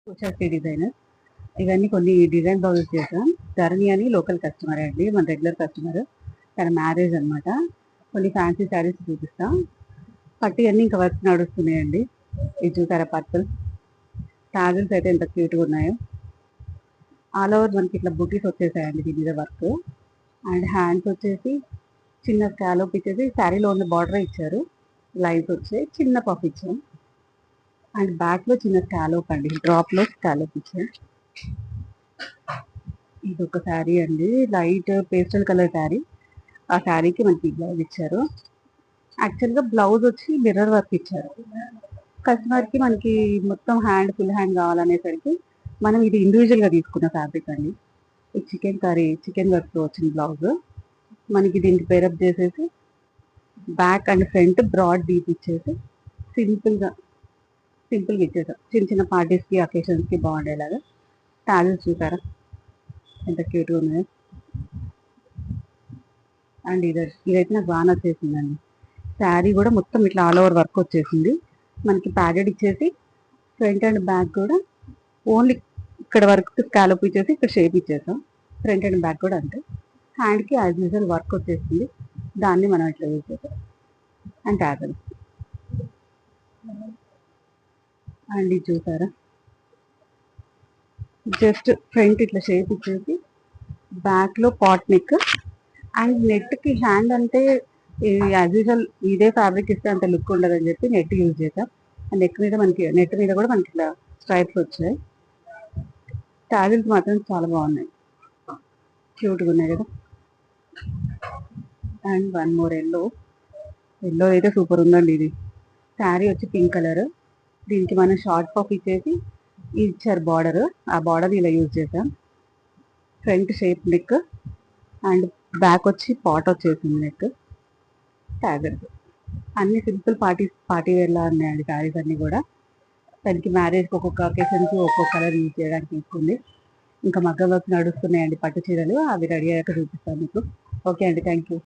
కుచర్తి designer. ఇవన్నీ కొన్ని design blouses చేసాం. ధరణి అని లోకల్ కస్టమర్ అండి, మన రెగ్యులర్ కస్టమర్. తన మ్యారేజ్ అనమాట. కొన్ని ఫ్యాన్సీ శారీస్ చూపిస్తాం. పట్టి అన్ని ఇంకా వర్క్ నడుస్తున్నాయండి. ఇది చూసారా పర్పుల్ టాజిల్స్ అయితే ఎంత క్యూట్గా ఉన్నాయో. ఆల్ ఓవర్ మనకి ఇట్లా బుటీస్ వచ్చేసాయండి దీని మీద వర్క్. అండ్ హ్యాండ్స్ వచ్చేసి చిన్న స్కాలోప్ ఇచ్చేసి శారీలో ఉన్న బార్డర్ ఇచ్చారు. లైన్స్ వచ్చాయి, చిన్న పఫ్ ఇచ్చాం. అండ్ బ్యాక్ లో చిన్న స్కాలోప్ అండి, డ్రాప్ లో స్కాలోప్ ఇచ్చారు. ఇది ఒక శారీ అండి, లైట్ పేస్టల్ కలర్ శారీ. ఆ శారీకి మనకి బ్లౌజ్ ఇచ్చారు. యాక్చువల్గా బ్లౌజ్ వచ్చి మిర్రర్ వర్క్ ఇచ్చారు. కస్టమర్కి మనకి మొత్తం హ్యాండ్ ఫుల్ హ్యాండ్ కావాలనేసరికి మనం ఇది ఇండివిజువల్గా తీసుకున్న ఫ్యాబ్రిక్ అండి. ఈ చికెన్ వర్క్తో వచ్చిన బ్లౌజ్ మనకి దీనికి పేరప్ చేసేసి back and front broad deep ఇచ్చేసి సింపుల్గా ఇచ్చేసాం. చిన్న చిన్న పార్టీస్కి అకేషన్స్కి బాగుండేలాగా. టాజిల్స్ చూసారా ఎంత క్యూట్గా ఉన్నాయో. అండ్ ఇదైతే నాకు బాగా నచ్చేసిందండి. శారీ కూడా మొత్తం ఇట్లా ఆల్ ఓవర్ వర్క్ వచ్చేసింది. మనకి ప్యాడెడ్ ఇచ్చేసి ఫ్రంట్ అండ్ బ్యాక్ కూడా ఓన్లీ ఇక్కడ వర్క్ స్కాలప్ ఇచ్చేసి ఇక్కడ షేప్ ఇచ్చేసాం. ఫ్రంట్ అండ్ బ్యాక్ కూడా అంతే. హ్యాండ్కి యాజ్ యూజువల్ వర్క్ వచ్చేసింది, దాన్ని మనం ఇట్లా యూజ్ చేసాం. అండ్ ట్యాజల్ అండ్ ఇది చూసారా, జస్ట్ ఫ్రంట్ ఇట్లా షేప్ ఇచ్చేసి బ్యాక్లో పాట్ నెక్. అండ్ నెట్కి హ్యాండ్ అంటే యాజ్ యూజువల్ ఇదే ఫ్యాబ్రిక్ ఇస్తే అంత లుక్ ఉండదని చెప్పి నెట్ యూజ్ చేసాం. నెట్ మీద కూడా మనకి ఇట్లా స్ట్రైప్స్ వచ్చాయి. టాజిల్స్ మాత్రం చాలా బాగున్నాయి, క్యూట్గా ఉన్నాయి కదా. అండ్ వన్ మోర్ ఎల్లో అయితే సూపర్ ఉందండి. ఇది శారీ వచ్చి పింక్ కలర్, దీనికి మనం షార్ట్ పఫ్ ఇచ్చేసి ఇచ్చారు బార్డర్. ఆ బార్డర్ ఇలా యూజ్ చేసాం. Front shape neck and back వచ్చి పాట్ వచ్చేసింది నెక్. ట్యాగర్స్ అన్ని సింపుల్ పార్టీ వేర్లా ఉన్నాయండి శారీస్ అన్ని కూడా. దానికి మ్యారేజ్కి ఒక్కొక్క అకేషన్కి ఒక్కొక్క కలర్ యూజ్ చేయడానికి తీసుకుంది. ఇంకా మగ్గం వర్క్ నడుస్తున్నాయండి పట్టు చీరలు, అవి రెడీ అయ్యాక చూపిస్తాను మీకు. ఓకే అండి, థ్యాంక్ యూ.